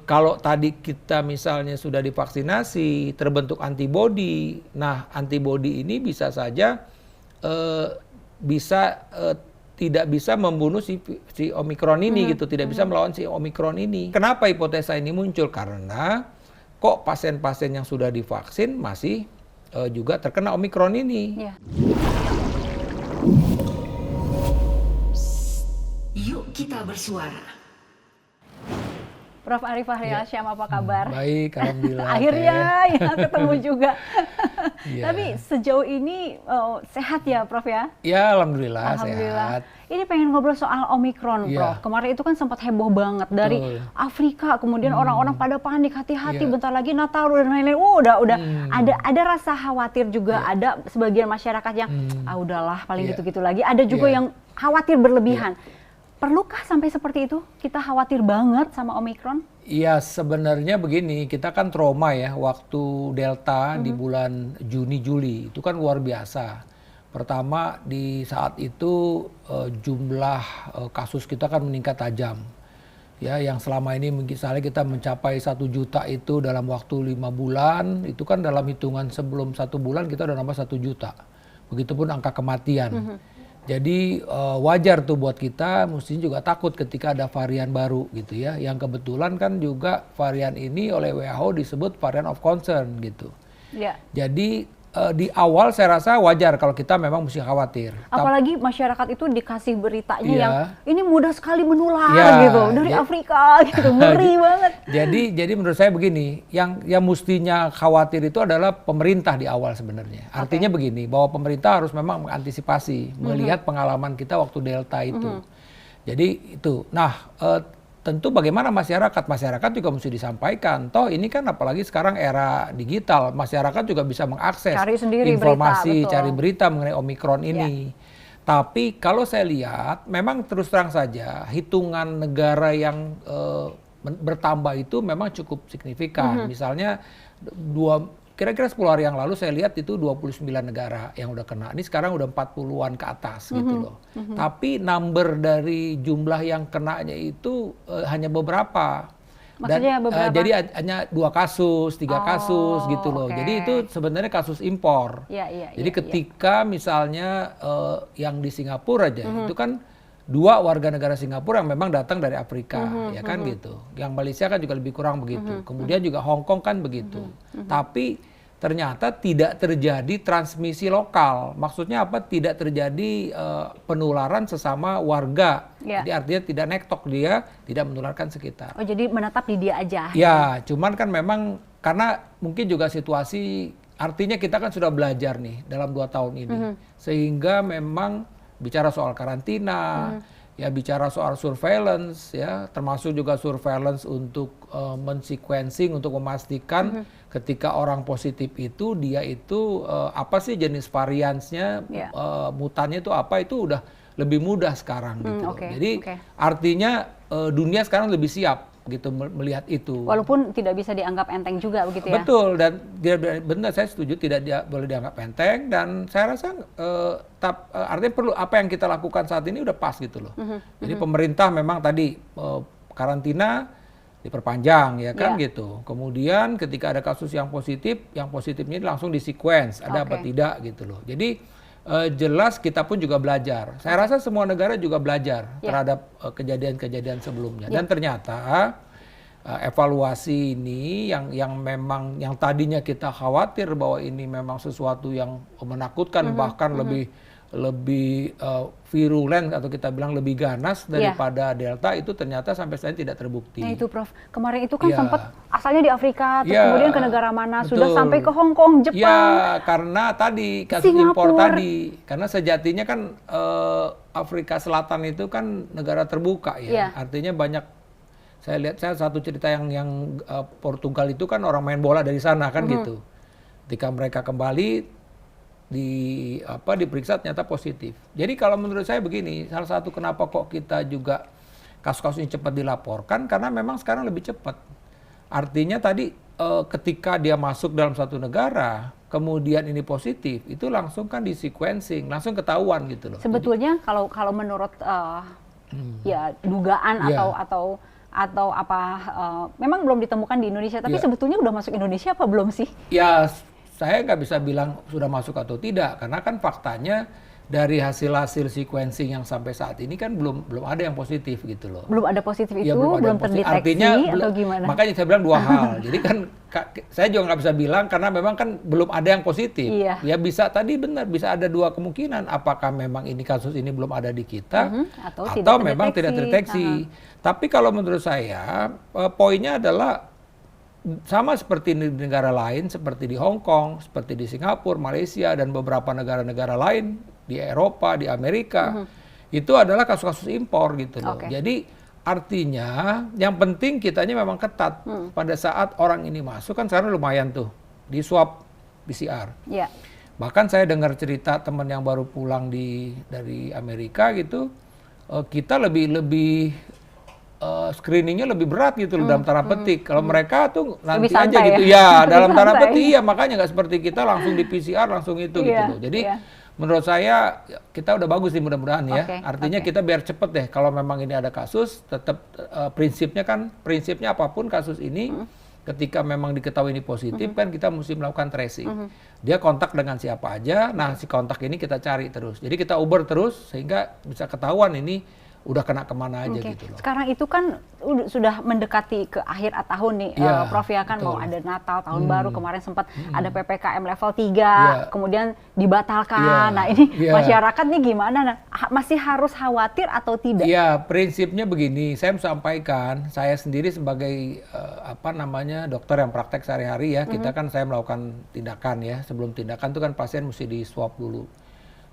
kalau tadi kita misalnya sudah divaksinasi, terbentuk antibodi. Nah, antibodi ini bisa saja bisa tidak bisa membunuh si Omikron ini gitu, tidak bisa melawan si Omikron ini. Kenapa hipotesa ini muncul? Karena kok pasien-pasien yang sudah divaksin masih juga terkena Omikron ini. Ya. Yuk kita bersuara. Prof. Arief Fahrial Syam, apa kabar? Baik, alhamdulillah. Akhirnya ya ketemu juga. Ya. Tapi sejauh ini sehat ya Prof ya? Ya, alhamdulillah, Alhamdulillah. sehat. Ini pengen ngobrol soal Omikron, Prof. Ya. Kemarin itu kan sempat heboh banget dari Afrika, kemudian orang-orang pada panik, hati-hati, Ya. bentar lagi Natal dan lain-lain. Udah ada rasa khawatir juga, ada sebagian masyarakat yang udahlah paling gitu-gitu lagi. Ada juga yang khawatir berlebihan. Perlukah sampai seperti itu? Kita khawatir banget sama Omikron? Iya, sebenarnya begini, kita kan trauma ya waktu Delta di bulan Juni-Juli, itu kan luar biasa. Pertama, di saat itu jumlah kasus kita kan meningkat tajam. Ya, yang selama ini misalnya kita mencapai 1 juta itu dalam waktu 5 bulan, itu kan dalam hitungan sebelum 1 bulan kita udah nambah 1 juta. Begitupun angka kematian. Jadi wajar tuh buat kita, mestinya juga takut ketika ada varian baru gitu ya. Yang kebetulan kan juga varian ini oleh WHO disebut variant of concern gitu. Ya. Jadi di awal saya rasa wajar kalau kita memang mesti khawatir. Apalagi masyarakat itu dikasih beritanya Iya. yang ini mudah sekali menular Iya, gitu dari Afrika gitu, ngeri banget. Jadi menurut saya begini, yang mestinya khawatir itu adalah pemerintah di awal sebenarnya. Artinya begini, bahwa pemerintah harus memang mengantisipasi, melihat pengalaman kita waktu Delta itu. Jadi itu. Nah, tentu bagaimana masyarakat juga mesti disampaikan. Toh ini kan apalagi sekarang era digital, masyarakat juga bisa mengakses Cari sendiri informasi, berita, betul. cari berita mengenai Omikron ini. Tapi kalau saya lihat, memang terus terang saja hitungan negara yang bertambah itu memang cukup signifikan. Misalnya kira-kira 10 hari yang lalu saya lihat itu 29 negara yang udah kena. Ini sekarang udah 40-an ke atas gitu loh. Tapi number dari jumlah yang kenanya itu hanya beberapa. Maksudnya beberapa? Jadi hanya 2 kasus, 3 kasus gitu loh. oke. Jadi itu sebenarnya kasus impor. Iya. Jadi ketika misalnya yang di Singapura aja itu kan 2 warga negara Singapura yang memang datang dari Afrika, ya kan gitu. Yang Malaysia kan juga lebih kurang begitu. Kemudian juga Hong Kong kan begitu. Tapi ternyata tidak terjadi transmisi lokal. Maksudnya apa? Tidak terjadi penularan sesama warga. Ya. Jadi artinya tidak nektok, dia tidak menularkan sekitar. Oh, jadi menetap di dia aja. Ya, cuman kan memang karena mungkin juga situasi, artinya kita kan sudah belajar nih dalam 2 tahun ini. Sehingga memang bicara soal karantina, ya bicara soal surveillance, ya termasuk juga surveillance untuk mensequencing, untuk memastikan ketika orang positif itu, dia itu apa sih jenis variansnya, mutannya itu apa, itu udah lebih mudah sekarang gitu loh. Jadi artinya dunia sekarang lebih siap gitu melihat itu. Walaupun tidak bisa dianggap enteng juga begitu ya. Betul, dan benar, saya setuju tidak boleh dianggap enteng, dan saya rasa artinya perlu apa yang kita lakukan saat ini udah pas gitu loh. Jadi pemerintah memang tadi karantina diperpanjang ya kan gitu. Kemudian ketika ada kasus yang positifnya langsung di sequence, ada apa tidak gitu loh. Jadi jelas kita pun juga belajar. Saya rasa semua negara juga belajar terhadap kejadian-kejadian sebelumnya. Dan ternyata evaluasi ini yang memang yang tadinya kita khawatir bahwa ini memang sesuatu yang menakutkan, bahkan lebih virulen atau kita bilang lebih ganas daripada Delta, itu ternyata sampai saat ini tidak terbukti. Nah itu Prof, kemarin itu kan sempat asalnya di Afrika, terus kemudian ke negara mana, sudah sampai ke Hong Kong, Jepang. Ya, karena tadi kasus impor tadi, karena sejatinya kan Afrika Selatan itu kan negara terbuka ya, artinya banyak. Saya lihat, satu cerita yang Portugal itu kan orang main bola dari sana kan gitu. Ketika mereka kembali diperiksa ternyata positif. Jadi kalau menurut saya begini, salah satu kenapa kok kita juga kasus-kasus ini cepat dilaporkan, karena memang sekarang lebih cepat. Artinya tadi ketika dia masuk dalam satu negara, kemudian ini positif, itu langsung kan di sequencing, langsung ketahuan gitu loh. Sebetulnya kalau menurut ya dugaan atau atau apa memang belum ditemukan di Indonesia, tapi sebetulnya udah masuk Indonesia apa belum sih? Ya, saya nggak bisa bilang sudah masuk atau tidak, karena kan faktanya dari hasil sequencing yang sampai saat ini kan belum ada yang positif gitu loh. Belum ada positif itu, Ya, belum terdeteksi. Artinya, atau gimana? Makanya saya bilang dua hal. Jadi kan saya juga nggak bisa bilang karena memang kan belum ada yang positif. Iya. Ya bisa tadi benar, bisa ada dua kemungkinan. Apakah memang ini kasus ini belum ada di kita atau memang tidak terdeteksi. Tapi kalau menurut saya poinnya adalah sama seperti di negara lain, seperti di Hong Kong, seperti di Singapura, Malaysia, dan beberapa negara-negara lain di Eropa, di Amerika, itu adalah kasus-kasus impor gitu loh. Jadi artinya yang penting kitanya memang ketat. Pada saat orang ini masuk kan sekarang lumayan tuh di swab PCR. Yeah. Bahkan saya dengar cerita teman yang baru pulang dari Amerika gitu, kita lebih screeningnya lebih berat gitu loh dalam tanda petik. Kalau mereka tuh nanti aja gitu ya dalam tanda petik ya, makanya nggak seperti kita langsung di PCR langsung itu gitu loh. Jadi menurut saya kita udah bagus nih mudah-mudahan ya. Artinya kita biar cepet deh kalau memang ini ada kasus, tetap prinsipnya apapun kasus ini ketika memang diketahui ini positif kan kita mesti melakukan tracing. Dia kontak dengan siapa aja, nah si kontak ini kita cari terus. Jadi kita uber terus sehingga bisa ketahuan ini udah kena kemana aja gitu loh. Sekarang itu kan sudah mendekati ke akhir tahun nih, Prof ya kan, mau ada Natal, tahun baru, kemarin sempat ada PPKM level 3, kemudian dibatalkan. Nah ini masyarakat nih gimana? Nah, masih harus khawatir atau tidak? Ya prinsipnya begini, saya sampaikan, saya sendiri sebagai dokter yang praktek sehari-hari ya, kita kan saya melakukan tindakan ya, sebelum tindakan itu kan pasien mesti di swab dulu.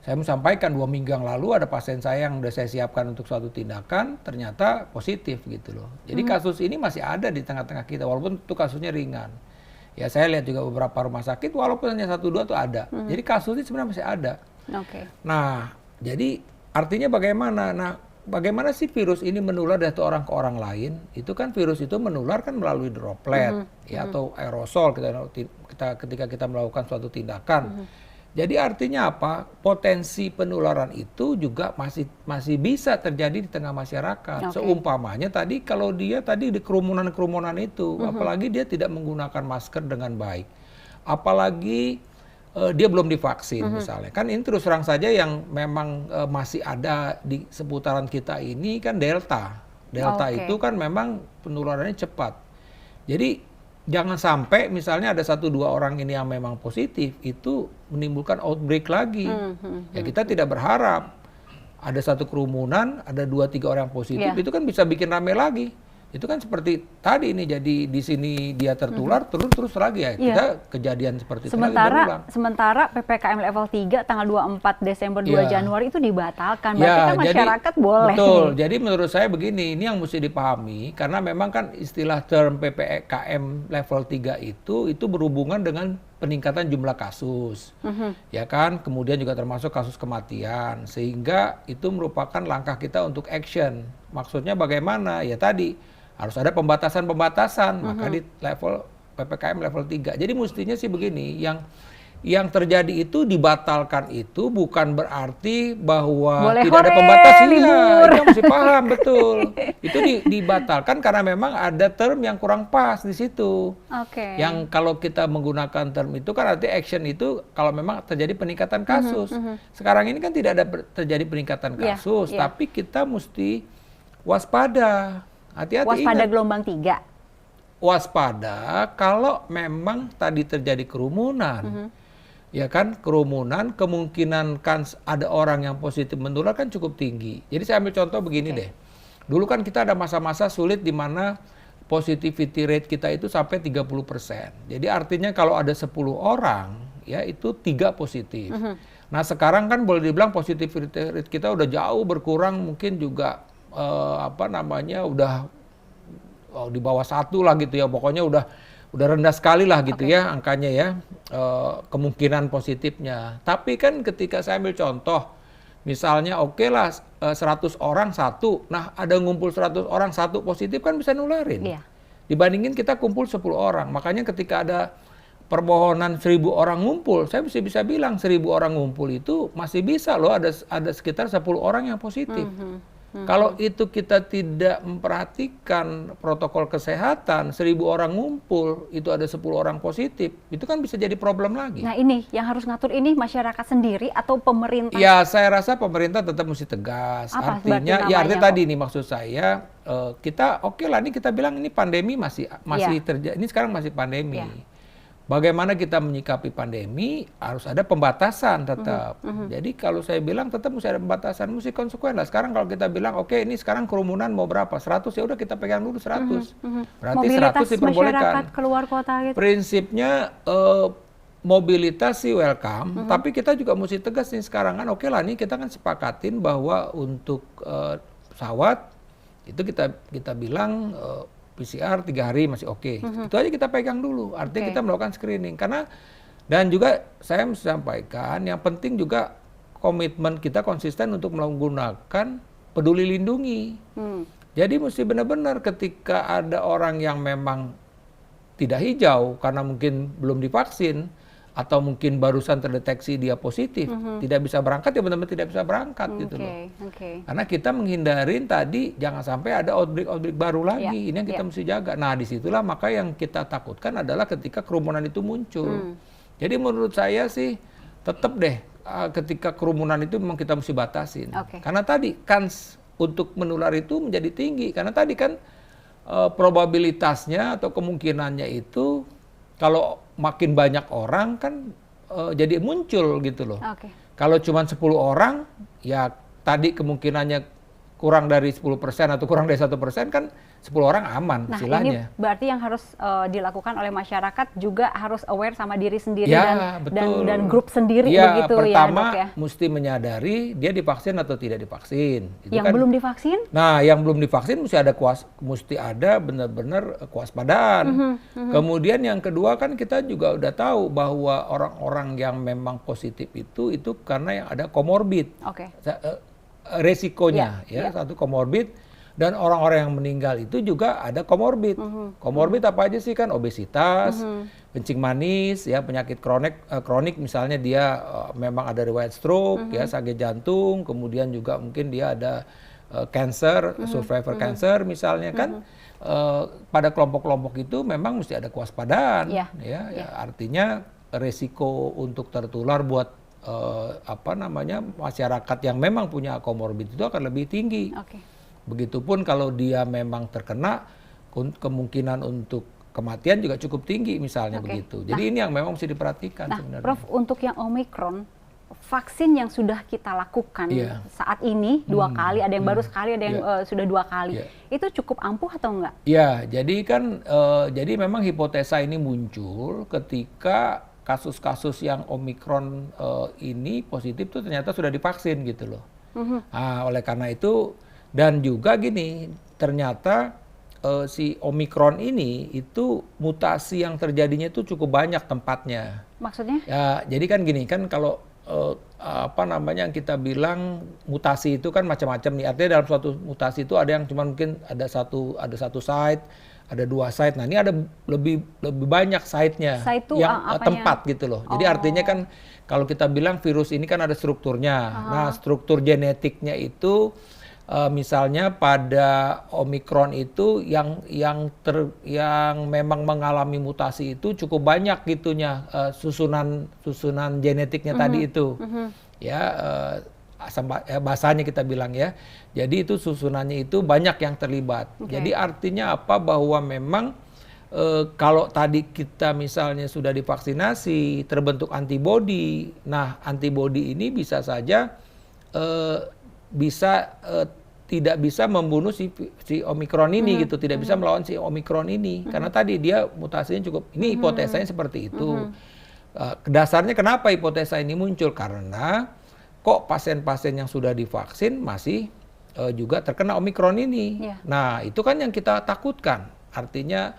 Saya sampaikan 2 minggu yang lalu ada pasien saya yang udah saya siapkan untuk suatu tindakan, ternyata positif gitu loh. Jadi kasus ini masih ada di tengah-tengah kita, walaupun itu kasusnya ringan. Ya saya lihat juga beberapa rumah sakit, walaupun hanya 1-2 tuh ada. Jadi kasus ini sebenarnya masih ada. Nah, jadi artinya bagaimana? Nah, bagaimana sih virus ini menular dari satu orang ke orang lain? Itu kan virus itu menular kan melalui droplet, ya atau aerosol ketika kita melakukan suatu tindakan. Jadi artinya apa? Potensi penularan itu juga masih bisa terjadi di tengah masyarakat. Seumpamanya tadi kalau dia tadi di kerumunan-kerumunan itu, apalagi dia tidak menggunakan masker dengan baik, apalagi dia belum divaksin misalnya. Kan ini terus terang saja yang memang masih ada di seputaran kita ini kan Delta. Delta itu kan memang penularannya cepat. Jadi jangan sampai misalnya ada 1-2 orang ini yang memang positif itu menimbulkan outbreak lagi. Ya kita tidak berharap ada satu kerumunan, ada 2-3 orang positif, itu kan bisa bikin rame lagi. Itu kan seperti tadi ini, jadi di sini dia tertular terus lagi ya. Kita kejadian seperti itu lagi berulang. Sementara PPKM level 3 tanggal 24 Desember 2 Januari itu dibatalkan. Berarti kan masyarakat boleh. Betul. Jadi menurut saya begini, ini yang mesti dipahami karena memang kan istilah term PPKM level 3 itu berhubungan dengan peningkatan jumlah kasus. Ya kan? Kemudian juga termasuk kasus kematian, sehingga itu merupakan langkah kita untuk action. Maksudnya bagaimana? Ya tadi harus ada pembatasan-pembatasan, maka di level PPKM level 3. Jadi mestinya sih begini, yang terjadi itu dibatalkan itu bukan berarti bahwa boleh tidak ada pembatasan. Iya, itu mesti paham betul. Itu dibatalkan karena memang ada term yang kurang pas di situ. Yang kalau kita menggunakan term itu kan arti action itu kalau memang terjadi peningkatan kasus. Sekarang ini kan tidak ada terjadi peningkatan kasus, tapi kita mesti waspada. Hati-hati, waspada gelombang 3. Waspada kalau memang tadi terjadi kerumunan. Ya kan, kerumunan kemungkinan kan ada orang yang positif menular kan cukup tinggi. Jadi saya ambil contoh begini deh. Dulu kan kita ada masa-masa sulit di mana positivity rate kita itu sampai 30%. Jadi artinya kalau ada 10 orang ya itu 3 positif. Nah sekarang kan boleh dibilang positivity rate kita udah jauh berkurang, mungkin juga udah di bawah 1 lah gitu ya, pokoknya udah rendah sekali lah gitu ya angkanya ya, kemungkinan positifnya. Tapi kan ketika saya ambil contoh, misalnya oke lah 100 orang 1, nah ada ngumpul 100 orang 1 positif kan bisa nularin. Dibandingin kita kumpul 10 orang, makanya ketika ada permohonan 1000 orang ngumpul, saya bisa bilang 1000 orang ngumpul itu masih bisa loh ada sekitar 10 orang yang positif. Kalau itu kita tidak memperhatikan protokol kesehatan, 1.000 orang ngumpul, itu ada 10 orang positif, itu kan bisa jadi problem lagi. Nah ini yang harus ngatur ini masyarakat sendiri atau pemerintah? Ya saya rasa pemerintah tetap mesti tegas. Apa Artinya, berarti ya artinya namanya tadi nih maksud saya, kita oke lah ini kita bilang ini pandemi masih terjadi, ini sekarang masih pandemi. Bagaimana kita menyikapi pandemi, harus ada pembatasan tetap. Jadi kalau saya bilang tetap mesti ada pembatasan, mesti konsekuen lah. Sekarang kalau kita bilang, oke ini sekarang kerumunan mau berapa? 100, ya udah kita pegang dulu 100. Berarti Mobilitas 100 diperbolehkan. masyarakat keluar kota gitu. Prinsipnya mobilitas sih welcome, tapi kita juga mesti tegas nih sekarang kan, oke lah nih kita kan sepakatin bahwa untuk pesawat, itu kita bilang PCR 3 hari masih oke. Itu aja kita pegang dulu. Artinya kita melakukan screening. Karena dan juga saya mesti sampaikan yang penting juga komitmen kita konsisten untuk menggunakan Peduli Lindungi. Jadi mesti benar-benar ketika ada orang yang memang tidak hijau karena mungkin belum divaksin atau mungkin barusan terdeteksi dia positif, tidak bisa berangkat, ya benar-benar tidak bisa berangkat gitu loh. Karena kita menghindarin tadi jangan sampai ada outbreak baru lagi. Ini yang kita mesti jaga. Nah disitulah maka yang kita takutkan adalah ketika kerumunan itu muncul. Jadi menurut saya sih tetap deh ketika kerumunan itu memang kita mesti batasin. Karena tadi kans untuk menular itu menjadi tinggi. Karena tadi kan probabilitasnya atau kemungkinannya itu kalau makin banyak orang kan jadi muncul gitu loh. Kalau cuma 10 orang, ya tadi kemungkinannya kurang dari 10% atau kurang dari 1% kan 10 orang aman istilahnya. Ini berarti yang harus dilakukan oleh masyarakat juga harus aware sama diri sendiri dan grup sendiri begitu pertama, ya Dok ya. Mesti menyadari dia divaksin atau tidak divaksin. Itu yang kan, belum divaksin? Nah, yang belum divaksin mesti ada benar-benar kewaspadaan. Kemudian yang kedua kan kita juga udah tahu bahwa orang-orang yang memang positif itu karena yang ada komorbid. Resikonya satu komorbid. Dan orang-orang yang meninggal itu juga ada komorbid. Komorbid apa aja sih kan? Obesitas, kencing manis, ya penyakit kronik misalnya dia memang ada riwayat stroke, ya sakit jantung, kemudian juga mungkin dia ada cancer, survivor cancer misalnya kan. Pada kelompok-kelompok itu memang mesti ada kewaspadaan, artinya resiko untuk tertular buat masyarakat yang memang punya komorbid itu akan lebih tinggi. Begitupun kalau dia memang terkena, kemungkinan untuk kematian juga cukup tinggi misalnya begitu. Jadi ini yang memang mesti diperhatikan sebenarnya. Prof, untuk yang Omicron, vaksin yang sudah kita lakukan saat ini 2 kali, ada yang baru sekali, ada yang sudah 2 kali, itu cukup ampuh atau enggak? Ya, jadi kan jadi memang hipotesa ini muncul ketika kasus-kasus yang Omicron ini positif tuh ternyata sudah divaksin gitu loh. Nah, oleh karena itu dan juga gini, ternyata si Omicron ini itu mutasi yang terjadinya itu cukup banyak tempatnya. Maksudnya? Ya, jadi kan gini kan kalau yang kita bilang mutasi itu kan macam-macam nih. Artinya dalam suatu mutasi itu ada yang cuma mungkin ada satu site, ada 2 site. Nah, ini ada lebih banyak site-nya yang tempat gitu loh. Jadi artinya kan kalau kita bilang virus ini kan ada strukturnya. Nah, struktur genetiknya itu misalnya pada Omicron itu yang memang mengalami mutasi itu cukup banyak gitunya, susunan genetiknya tadi itu. Bahasanya kita bilang ya. Jadi itu susunannya itu banyak yang terlibat. Jadi artinya apa? Bahwa memang kalau tadi kita misalnya sudah divaksinasi, terbentuk antibodi. Nah, antibodi ini bisa saja tidak bisa membunuh si Omicron ini gitu, tidak bisa melawan si Omicron ini karena tadi dia mutasinya cukup. Ini hipotesanya seperti itu. Dasarnya kenapa hipotesa ini muncul? Karena kok pasien-pasien yang sudah divaksin masih juga terkena Omicron ini. Nah, itu kan yang kita takutkan. Artinya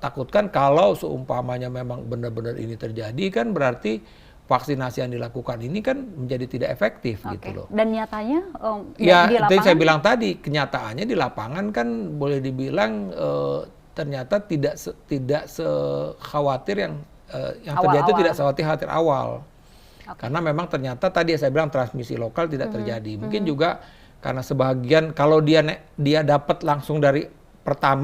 takutkan kalau seumpamanya memang benar-benar ini terjadi kan berarti vaksinasi yang dilakukan ini kan menjadi tidak efektif gitu loh. Dan nyatanya di lapangan? Saya bilang tadi, kenyataannya di lapangan kan boleh dibilang ternyata tidak sekhawatir yang terjadi itu tidak sekhawatir awal. Karena memang ternyata tadi saya bilang transmisi lokal tidak terjadi. Mungkin juga Karena sebagian kalau dia dapat langsung dari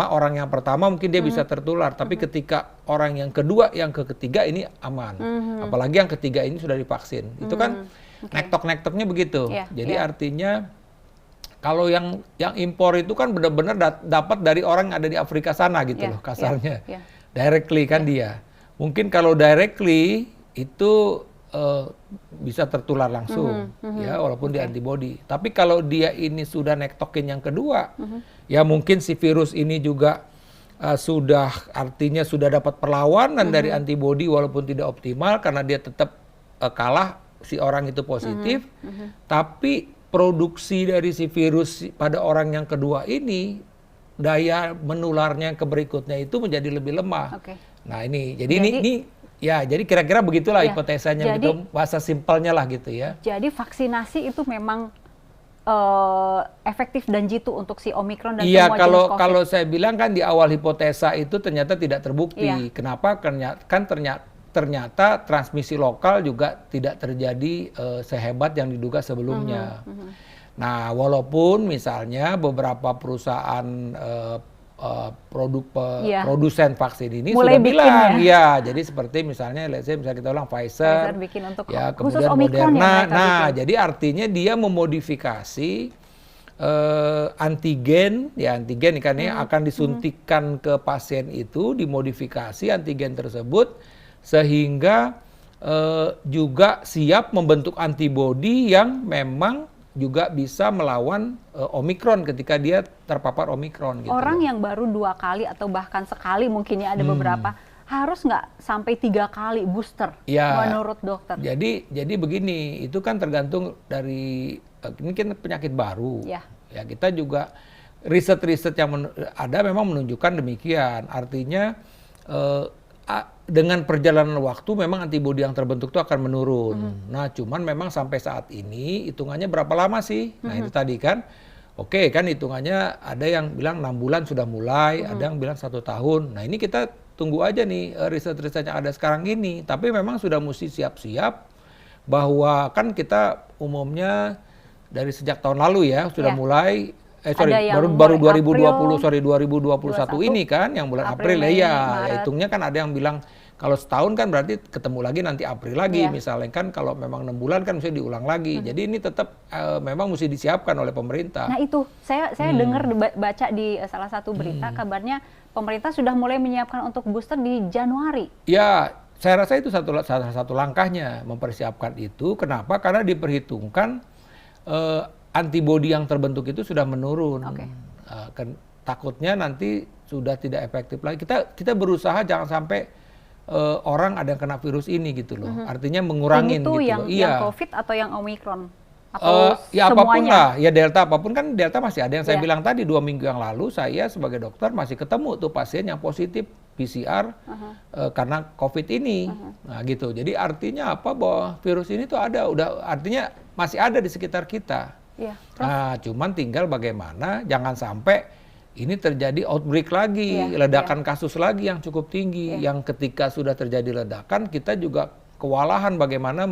orang yang pertama mungkin dia bisa tertular, tapi ketika orang yang kedua, yang ketiga ini aman. Apalagi yang ketiga ini sudah divaksin. Itu kan nektok-nektoknya begitu. Jadi artinya kalau yang impor itu kan benar-benar dapat dari orang yang ada di Afrika sana gitu loh kasarnya. Directly kan dia. Mungkin kalau directly itu bisa tertular langsung ya walaupun di antibody. Tapi kalau dia ini sudah nektokin yang kedua, ya mungkin si virus ini juga artinya sudah dapat perlawanan dari antibody walaupun tidak optimal karena dia tetap kalah si orang itu positif. Tapi produksi dari si virus pada orang yang kedua ini daya menularnya ke berikutnya itu menjadi lebih lemah. Nah ini jadi ini ya, jadi kira-kira begitulah hipotesanya gitu, bahasa simpelnya lah gitu ya. Jadi vaksinasi itu memang efektif dan jitu untuk si Omikron dan iya, semua jenis COVID. Kalau saya bilang kan di awal hipotesa itu ternyata tidak terbukti. Kenapa? Kan ternyata transmisi lokal juga tidak terjadi sehebat yang diduga sebelumnya. Nah, walaupun misalnya beberapa perusahaan produsen vaksin ini mulai sudah bilang jadi seperti misalnya misalnya kita ulang Pfizer bikin untuk ya kemudian Moderna. Nah, jadi artinya dia memodifikasi antigen kan akan disuntikan ke pasien itu, dimodifikasi antigen tersebut sehingga juga siap membentuk antibodi yang memang juga bisa melawan Omikron ketika dia terpapar Omikron gitu. Orang yang baru 2 kali atau bahkan sekali mungkin ya ada beberapa harus nggak sampai 3 kali booster menurut dokter? Jadi begini, itu kan tergantung dari ini kan penyakit baru. Ya kita juga riset-riset yang ada memang menunjukkan demikian. Artinya dengan perjalanan waktu memang antibodi yang terbentuk itu akan menurun. Nah, cuman memang sampai saat ini hitungannya berapa lama sih? Nah, itu tadi kan. Oke, kan hitungannya ada yang bilang 6 bulan sudah mulai, ada yang bilang 1 tahun. Nah, ini kita tunggu aja nih riset-riset yang ada sekarang ini. Tapi memang sudah mesti siap-siap bahwa kan kita umumnya dari sejak tahun lalu ya sudah mulai baru 2021 ini kan yang bulan April ya hitungnya kan ada yang bilang kalau setahun kan berarti ketemu lagi nanti April lagi misalnya kan kalau memang 6 bulan kan mesti diulang lagi. Jadi ini tetap memang mesti disiapkan oleh pemerintah. Nah itu saya dengar baca di salah satu berita kabarnya pemerintah sudah mulai menyiapkan untuk booster di Januari. Ya, saya rasa itu salah satu langkahnya mempersiapkan itu. Kenapa? Karena diperhitungkan antibodi yang terbentuk itu sudah menurun. Takutnya nanti sudah tidak efektif lagi. Kita berusaha jangan sampai orang ada yang kena virus ini gitu loh. Artinya mengurangin gitu loh. Yang COVID atau yang Omikron? Atau ya apapun semuanya? lah, ya Delta apapun kan Delta masih ada yang saya bilang tadi 2 minggu yang lalu saya sebagai dokter masih ketemu tuh pasien yang positif PCR karena COVID ini. Nah gitu. Jadi artinya apa bahwa virus ini tuh artinya masih ada di sekitar kita. Nah cuman tinggal bagaimana jangan sampai ini terjadi outbreak lagi, ledakan kasus lagi yang cukup tinggi, yang ketika sudah terjadi ledakan kita juga kewalahan bagaimana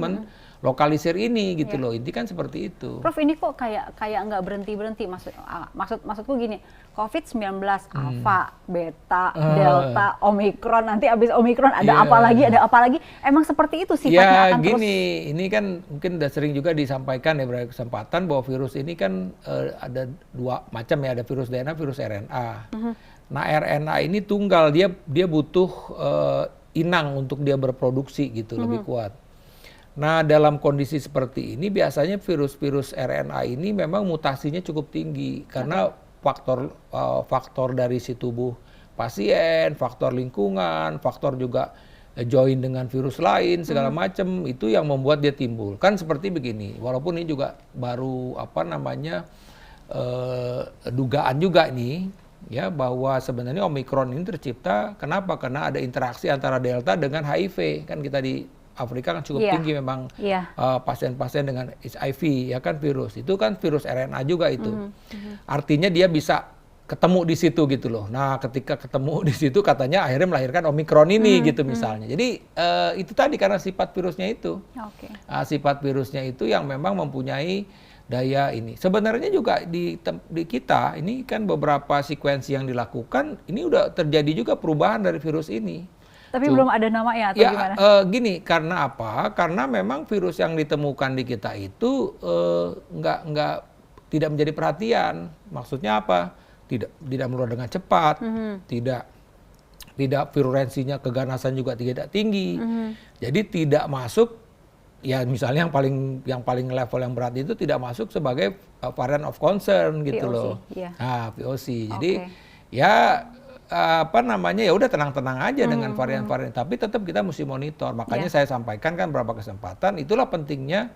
lokalisir ini gitu loh. Inti kan seperti itu. Prof, ini kok kayak nggak berhenti maksudku gini, COVID-19 alpha, beta, delta, omikron, nanti abis omikron ada apa lagi? Emang seperti itu sifatnya akan terus. Ini kan mungkin udah sering juga disampaikan ya beberapa kesempatan bahwa virus ini kan ada 2 macam ya, ada virus DNA, virus RNA. Nah, RNA ini tunggal, dia butuh inang untuk dia berproduksi gitu, lebih kuat. Nah, dalam kondisi seperti ini biasanya virus-virus RNA ini memang mutasinya cukup tinggi karena faktor dari si tubuh pasien, faktor lingkungan, faktor juga join dengan virus lain segala macam itu yang membuat dia timbul. Kan seperti begini, walaupun ini juga baru dugaan juga nih ya bahwa sebenarnya Omikron ini tercipta kenapa? Karena ada interaksi antara Delta dengan HIV. Kan kita di Afrika kan cukup tinggi memang pasien-pasien dengan HIV ya kan virus. Itu kan virus RNA juga itu. Artinya dia bisa ketemu di situ gitu loh. Nah, ketika ketemu di situ katanya akhirnya melahirkan Omikron ini gitu misalnya. Jadi itu tadi karena sifat virusnya itu. Sifat virusnya itu yang memang mempunyai daya ini. Sebenarnya juga di kita ini kan beberapa sekuensi yang dilakukan ini udah terjadi juga perubahan dari virus ini. Tapi belum ada namanya atau ya, gimana? Gini, karena apa? Karena memang virus yang ditemukan di kita itu nggak tidak menjadi perhatian. Maksudnya apa? Tidak menular dengan cepat, tidak virulensinya, keganasan juga tidak tinggi. Jadi tidak masuk. Ya misalnya yang paling level yang berat itu tidak masuk sebagai variant of concern gitu VOC, loh. iya. Nah, VOC. Jadi ya apa namanya, ya udah tenang-tenang aja dengan varian-varian, tapi tetap kita mesti monitor. Makanya saya sampaikan kan beberapa kesempatan, itulah pentingnya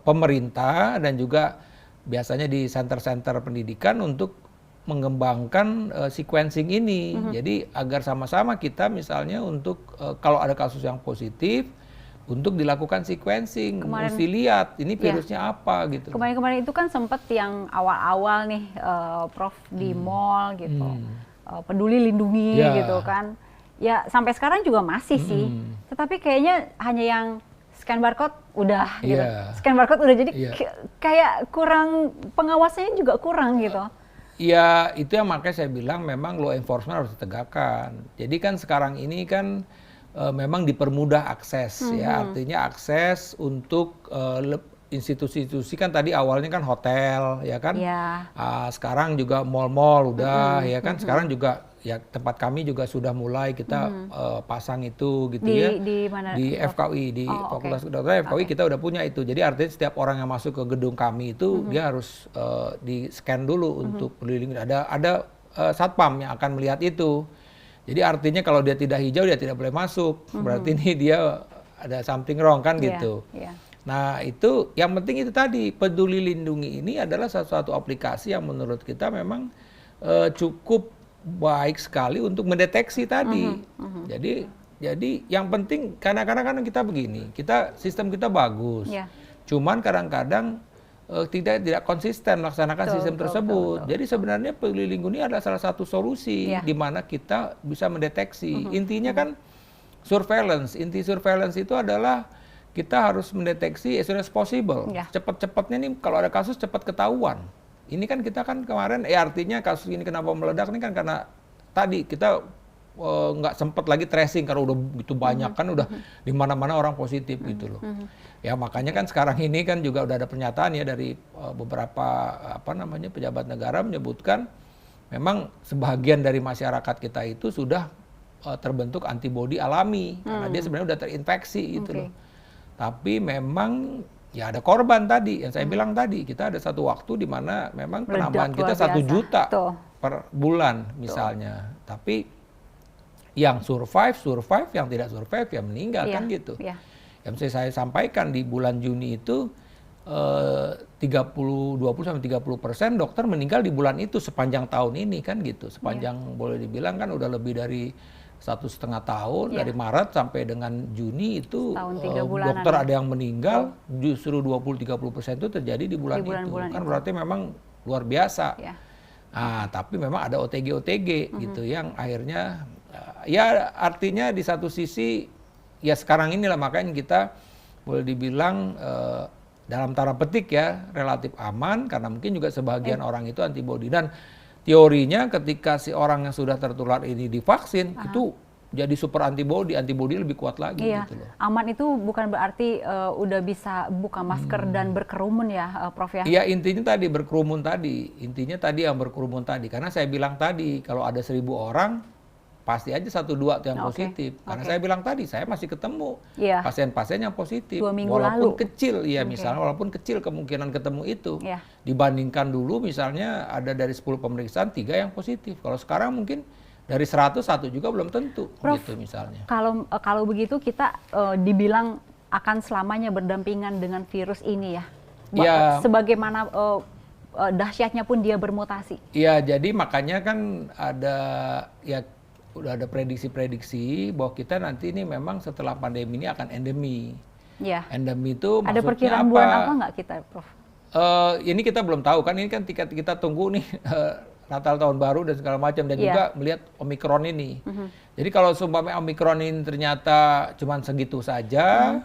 pemerintah dan juga biasanya di center-center pendidikan untuk mengembangkan sequencing ini. Jadi agar sama-sama kita misalnya untuk kalau ada kasus yang positif, untuk dilakukan sequencing, mesti lihat ini virusnya apa gitu. Kemarin-kemarin itu kan sempat yang awal-awal nih, Prof, di mall gitu, peduli lindungi gitu kan. Ya sampai sekarang juga masih sih, tetapi kayaknya hanya yang scan barcode udah gitu. Scan barcode udah jadi kayak kurang, pengawasannya juga kurang gitu. Ya itu yang makanya saya bilang memang law enforcement harus ditegakkan. Jadi kan sekarang ini kan memang dipermudah akses ya, artinya akses untuk institusi-institusi kan tadi awalnya kan hotel ya kan, sekarang juga mall-mall udah ya kan, sekarang juga ya tempat kami juga sudah mulai kita pasang itu gitu ya di mana? Di FKUI, di Fakultas Kedokteran FKUI kita udah punya itu. Jadi artinya setiap orang yang masuk ke gedung kami itu dia harus di scan dulu untuk keliling. Ada satpam yang akan melihat itu. Jadi artinya kalau dia tidak hijau dia tidak boleh masuk. Berarti ini dia ada something wrong kan gitu. Nah itu yang penting itu tadi, Peduli Lindungi ini adalah satu aplikasi yang menurut kita memang cukup baik sekali untuk mendeteksi tadi. Jadi yang penting kadang-kadang kita begini, sistem kita bagus. Cuman kadang-kadang tidak konsisten melaksanakan sistem tersebut. Jadi sebenarnya Peduli Lindungi adalah salah satu solusi di mana kita bisa mendeteksi. Intinya kan surveillance. Inti surveillance itu adalah kita harus mendeteksi as soon as possible. Cepat-cepatnya nih kalau ada kasus cepat ketahuan. Ini kan kita kan kemarin artinya kasus ini kenapa meledak ini kan karena tadi kita nggak sempat lagi tracing karena udah begitu banyak kan, udah di mana-mana orang positif gitu loh. Ya makanya kan sekarang ini kan juga udah ada pernyataan ya dari beberapa pejabat negara menyebutkan memang sebagian dari masyarakat kita itu sudah terbentuk antibodi alami karena dia sebenarnya udah terinfeksi gitu loh. Tapi memang ya ada korban tadi yang saya bilang tadi, kita ada satu waktu di mana memang penambahan kita 1 juta per bulan misalnya. Tapi yang survive, yang tidak survive ya meninggal kan gitu. Yang saya sampaikan di bulan Juni itu 20-30% dokter meninggal di bulan itu sepanjang tahun ini kan gitu. Sepanjang boleh dibilang kan udah lebih dari 1,5 tahun, dari Maret sampai dengan Juni itu dokter ada yang meninggal, justru 20-30% itu terjadi di bulan itu. Kan berarti memang luar biasa. Tapi memang ada OTG gitu yang akhirnya ya artinya di satu sisi ya sekarang inilah makanya kita boleh dibilang dalam tanda petik ya relatif aman karena mungkin juga sebagian orang itu antibodi, dan teorinya ketika si orang yang sudah tertular ini divaksin itu jadi super antibodi lebih kuat lagi gitu loh. Aman itu bukan berarti udah bisa buka masker dan berkerumun ya Prof ya? Iya intinya tadi berkerumun tadi, karena saya bilang tadi kalau ada 1.000 orang pasti aja 1-2 yang positif. Karena saya bilang tadi, saya masih ketemu pasien-pasien yang positif. 2 minggu walaupun lalu. kecil, ya misalnya walaupun kecil kemungkinan ketemu itu. Dibandingkan dulu misalnya ada dari 10 pemeriksaan 3 yang positif. Kalau sekarang mungkin dari 100, 1 juga belum tentu. Prof, gitu misalnya. Kalau begitu kita dibilang akan selamanya berdampingan dengan virus ini ya? Sebagaimana dahsyatnya pun dia bermutasi. Iya, jadi makanya kan udah ada prediksi-prediksi bahwa kita nanti ini memang setelah pandemi ini akan endemi. Endemi itu maksudnya ada perkiraan bulan apa nggak kita, Prof? Ini kita belum tahu kan, ini kan kita tunggu nih Natal tahun baru dan segala macam, dan juga melihat Omikron ini. Jadi kalau sumpah Omikron ini ternyata cuma segitu saja,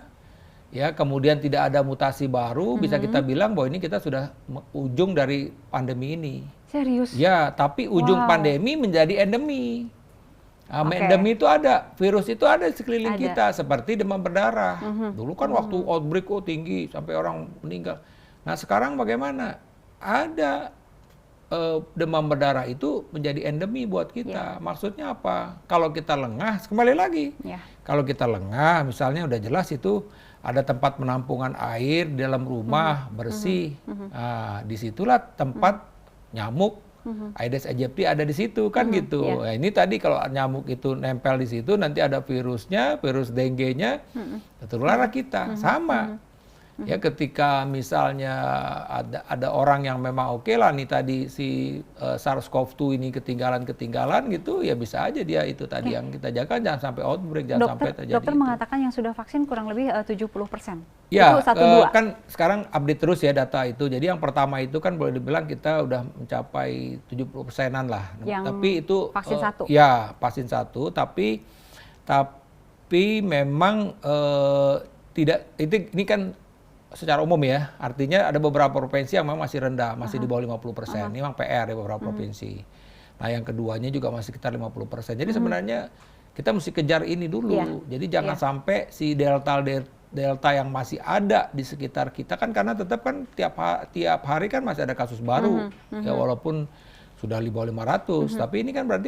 ya kemudian tidak ada mutasi baru, bisa kita bilang bahwa ini kita sudah ujung dari pandemi ini. Serius? Ya, tapi ujung pandemi menjadi endemi. Endemi itu ada, virus itu ada di sekeliling kita, seperti demam berdarah. Dulu kan waktu outbreak tinggi sampai orang meninggal. Nah sekarang bagaimana? Ada demam berdarah itu menjadi endemi buat kita. Maksudnya apa? Kalau kita lengah, kembali lagi. Kalau kita lengah, misalnya udah jelas itu ada tempat penampungan air di dalam rumah bersih. Nah, disitulah tempat nyamuk Aedes aegypti ada di situ kan gitu. Nah, ini tadi kalau nyamuk itu nempel di situ, nanti ada virusnya, virus dengue-nya, tertular kita. Sama. Ya ketika misalnya ada orang yang memang oke lah nih tadi si SARS-CoV-2 ini ketinggalan gitu, ya bisa aja dia itu tadi yang kita jaga, jangan sampai outbreak, jangan sampai terjadi. Dokter mengatakan yang sudah vaksin kurang lebih 70%. Ya, itu 1-2. kan sekarang update terus ya data itu. Jadi yang pertama itu kan boleh dibilang kita udah mencapai 70%-an lah. Yang tapi itu vaksin 1. Ya, vaksin 1, tapi memang tidak, ini kan secara umum ya, artinya ada beberapa provinsi yang memang masih rendah, masih di bawah 50%. Ini memang PR ya beberapa provinsi. Nah yang keduanya juga masih sekitar 50%. Jadi sebenarnya kita mesti kejar ini dulu. Jadi jangan sampai si delta yang masih ada di sekitar kita kan, karena tetap kan tiap hari kan masih ada kasus baru. Ya walaupun sudah di bawah 500, tapi ini kan berarti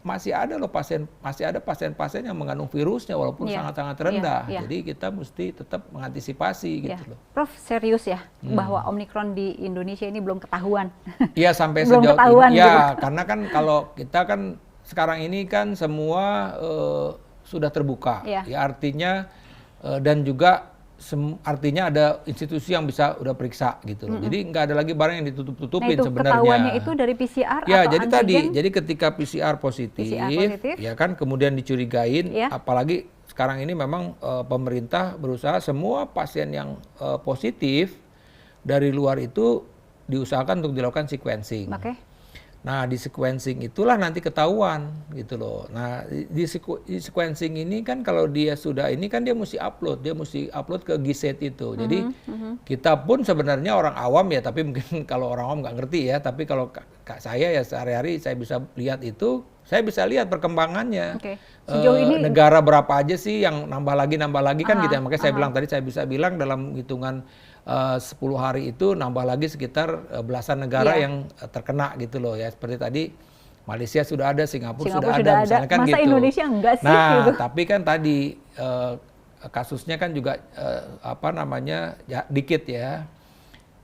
masih ada loh pasien-pasien yang mengandung virusnya walaupun sangat-sangat rendah. Jadi kita mesti tetap mengantisipasi gitu loh. Prof, serius ya bahwa Omikron di Indonesia ini belum ketahuan? Iya sampai belum sejauh ketahuan ini. gitu. Ya karena kan kalau kita kan sekarang ini kan semua sudah terbuka. Ya artinya dan juga artinya ada institusi yang bisa udah periksa gitu loh. Jadi nggak ada lagi barang yang ditutup-tutupin sebenarnya. Ketahuannya itu dari PCR ya, atau jadi antigen? jadi ketika PCR positif, ya kan kemudian dicurigain, apalagi sekarang ini memang pemerintah berusaha semua pasien yang positif dari luar itu diusahakan untuk dilakukan sequencing. Nah di sequencing itulah nanti ketahuan gitu loh. Nah di sequencing ini kan kalau dia sudah ini kan dia mesti upload ke GISAID itu. Jadi kita pun sebenarnya orang awam ya, tapi mungkin kalau orang awam nggak ngerti ya. Tapi kalau saya ya sehari-hari saya bisa lihat itu, saya bisa lihat perkembangannya. Sejauh ini negara berapa aja sih yang nambah lagi kan gitu ya. Makanya saya bilang tadi, saya bisa bilang dalam hitungan 10 hari itu nambah lagi sekitar belasan negara yang terkena gitu loh ya. Seperti tadi Malaysia sudah ada, Singapura sudah ada, misalnya kan masa gitu. Indonesia enggak sih? Nah, gitu. tapi kan tadi kasusnya kan juga dikit ya.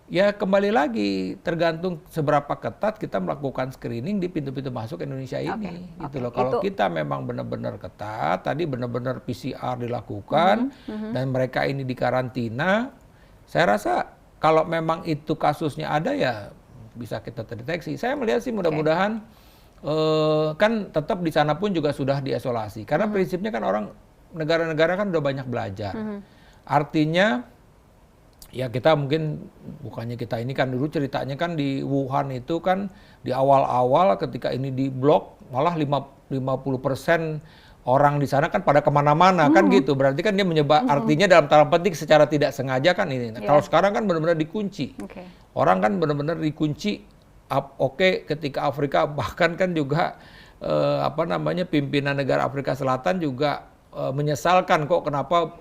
Ya kembali lagi tergantung seberapa ketat kita melakukan screening di pintu-pintu masuk Indonesia ini. Gitu loh. Kalau kita memang benar-benar ketat, tadi benar-benar PCR dilakukan dan mereka ini dikarantina, saya rasa kalau memang itu kasusnya ada ya bisa kita terdeteksi. Saya melihat sih mudah-mudahan kan tetap di sana pun juga sudah diisolasi. Karena prinsipnya kan negara-negara kan udah banyak belajar. Artinya ya kita mungkin, bukannya kita ini kan dulu ceritanya kan di Wuhan itu kan di awal-awal ketika ini di blok malah 50% orang di sana kan pada kemana-mana kan gitu. Berarti kan dia menyebar, artinya dalam tanda petik secara tidak sengaja kan ini. Nah, kalau sekarang kan benar-benar dikunci. Orang kan benar-benar dikunci. Ketika Afrika bahkan kan juga pimpinan negara Afrika Selatan juga menyesalkan kok kenapa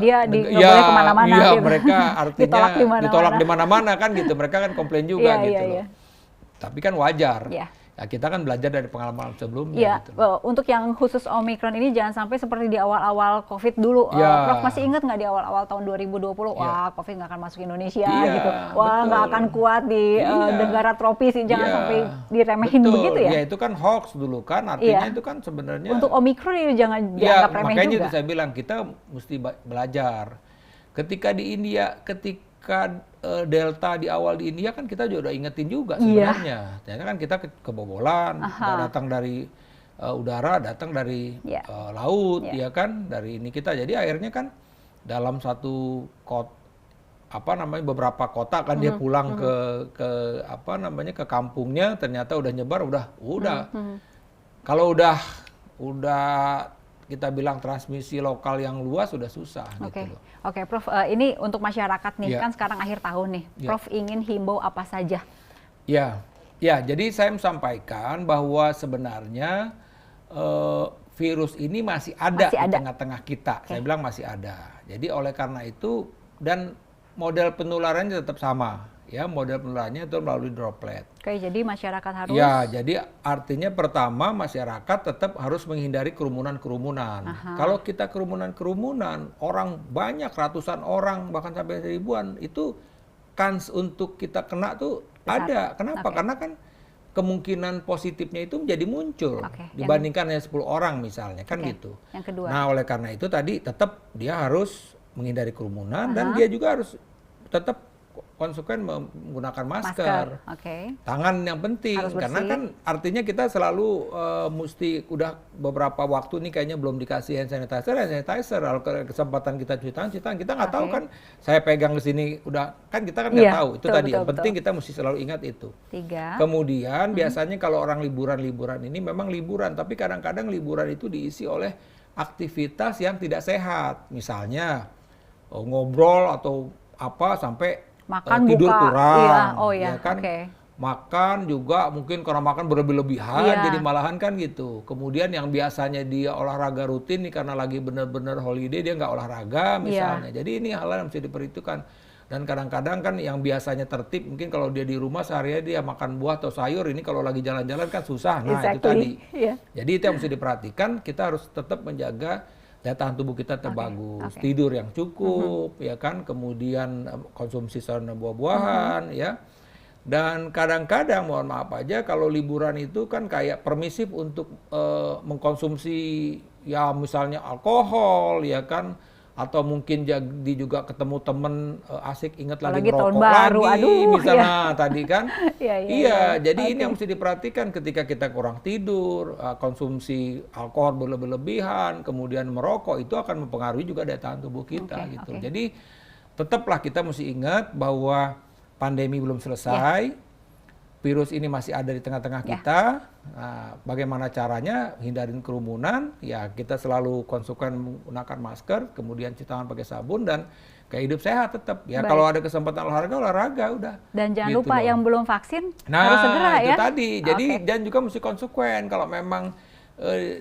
dia boleh kemana-mana gitu. Mereka artinya ditolak di mana-mana kan gitu. Mereka kan komplain juga gitu loh. Tapi kan wajar. Ya, kita kan belajar dari pengalaman sebelumnya. Gitu. Untuk yang khusus Omikron ini jangan sampai seperti di awal-awal COVID dulu. Prof masih ingat nggak di awal-awal tahun 2020? Wah, COVID nggak akan masuk Indonesia gitu. Wah, nggak akan kuat di negara tropis. Jangan sampai diremehin begitu ya? Ya, itu kan hoax dulu kan. Artinya itu kan sebenarnya. Untuk Omikron ini jangan dianggap remeh juga. Makanya itu saya bilang kita mesti belajar. Ketika di India, Delta di awal di India kan kita juga udah ingetin juga sebenarnya. Ternyata kan kita kebobolan, datang dari udara, datang dari laut, ya kan, dari ini kita. Jadi akhirnya kan dalam satu beberapa kota kan dia pulang ke kampungnya, ternyata udah nyebar, udah. Kalau udah kita bilang transmisi lokal yang luas sudah susah. Oke, Gitu loh. oke, Prof. Ini untuk masyarakat nih, Ya. kan sekarang akhir tahun nih. Ya. Prof ingin himbau apa saja? Ya, ya. Jadi saya sampaikan bahwa sebenarnya virus ini masih ada Masih di ada. tengah-tengah kita. Oke. Saya bilang masih ada. Jadi oleh karena itu dan model penularannya tetap sama, ya. Model penularannya itu melalui droplet. Oke, jadi masyarakat harus. Ya, jadi artinya pertama masyarakat tetap harus menghindari kerumunan-kerumunan. Aha. Kalau kita kerumunan-kerumunan, orang banyak ratusan orang bahkan sampai ribuan, itu kans untuk kita kena tuh Besar. ada. Kenapa? Oke. Karena kan kemungkinan positifnya itu menjadi muncul Oke. dibandingkan hanya 10 orang misalnya, kan Oke. gitu. Yang kedua. Nah, oleh karena itu tadi tetap dia harus menghindari kerumunan Aha. dan dia juga harus tetap konsekuen menggunakan masker. Oke. Tangan yang penting, Harus karena bersih. kan artinya kita selalu mesti udah beberapa waktu nih kayaknya belum dikasih hand sanitizer. Kalau kesempatan kita cuci tangan, kita nggak tahu Oke. kan. Saya pegang ke sini udah kan kita kan Iya, nggak tahu. Itu betul, tadi yang betul, penting kita mesti selalu ingat itu. 3. Kemudian biasanya kalau orang liburan ini memang liburan, tapi kadang-kadang liburan itu diisi oleh aktivitas yang tidak sehat, misalnya ngobrol atau apa sampai Makan tidur buka, kurang, iya, oh iya, ya kan? oke. Makan juga mungkin karena makan berlebih-lebihan, Iya. jadi malahan kan gitu. Kemudian yang biasanya dia olahraga rutin nih karena lagi benar-benar holiday dia nggak olahraga misalnya. Jadi ini hal yang mesti diperhitungkan. Dan kadang-kadang kan yang biasanya tertib mungkin kalau dia di rumah sehari-hari dia makan buah atau sayur, ini kalau lagi jalan-jalan kan susah. Nah itu tadi. Iya. Jadi itu yang mesti diperhatikan. Kita harus tetap menjaga daya tahan tubuh kita terbagus, oke. tidur yang cukup, ya kan, kemudian konsumsi sayur dan buah-buahan, ya. Dan kadang-kadang mohon maaf aja kalau liburan itu kan kayak permisif untuk mengkonsumsi ya misalnya alkohol, ya kan, atau mungkin jadi juga ketemu temen asik inget lagi Apalagi tahun ngerokok baru, lagi, aduh, misalnya tadi kan. Iya, iya, Iya, iya. jadi ini Oke. yang mesti diperhatikan ketika kita kurang tidur, konsumsi alkohol berlebihan, kemudian merokok itu akan mempengaruhi juga daya tahan tubuh kita Oke, gitu. oke. Jadi tetaplah kita mesti ingat bahwa pandemi belum selesai, virus ini masih ada di tengah-tengah Ya. kita. Nah, bagaimana caranya hindarin kerumunan? Ya kita selalu konsekuen menggunakan masker, kemudian cuci tangan pakai sabun dan kayak hidup sehat tetap. Ya Baik. kalau ada kesempatan olahraga udah. Dan jangan Gitu lupa loh. yang belum vaksin Nah, harus segera itu ya. tadi. Jadi Oke. dan juga mesti konsekuen kalau memang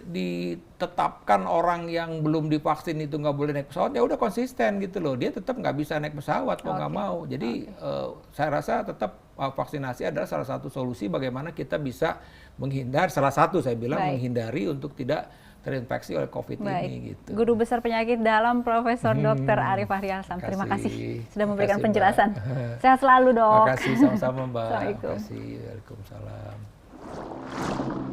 ditetapkan orang yang belum divaksin itu nggak boleh naik pesawat, ya udah konsisten gitu loh. Dia tetap nggak bisa naik pesawat mau nggak Oke. mau. Jadi saya rasa tetap vaksinasi adalah salah satu solusi bagaimana kita bisa menghindar. Salah satu saya bilang Baik. menghindari untuk tidak terinfeksi oleh COVID Baik. ini gitu. Guru Besar Penyakit Dalam Profesor Dr. Arif Fahriyalsam. Terima kasih sudah memberikan penjelasan. Sehat selalu, Dok. Terima kasih sama-sama Mbak. Assalamualaikum. Terima kasih. Waalaikumsalam.